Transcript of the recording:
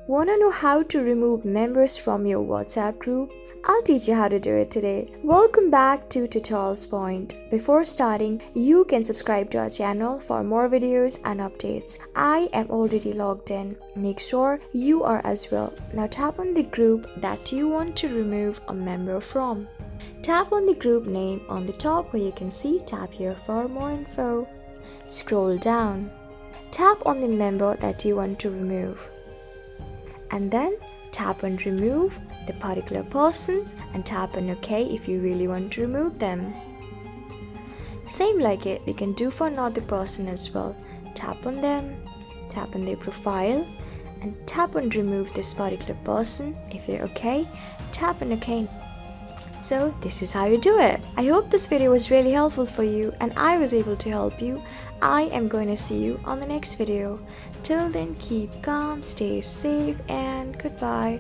Wanna know how to remove members from your WhatsApp group? I'll teach you how to do it today. Welcome back to Tutorials Point. Before starting, you can subscribe to our channel for more videos and updates. I am already logged in. Make sure you are as well. Now tap on the group that you want to remove a member from. Tap on the group name on the top where you can see tap here for more info. Scroll down. Tap on the member that you want to remove. And then tap on remove the particular person and tap on OK if you really want to remove them. Same like it, we can do for another person as well. Tap on them, tap on their profile and tap on remove this particular person. If you're OK, tap on OK. So this is how you do it. I hope this video was really helpful for you and I was able to help you. I am going to see you on the next video. Till then, keep calm, stay safe, and goodbye.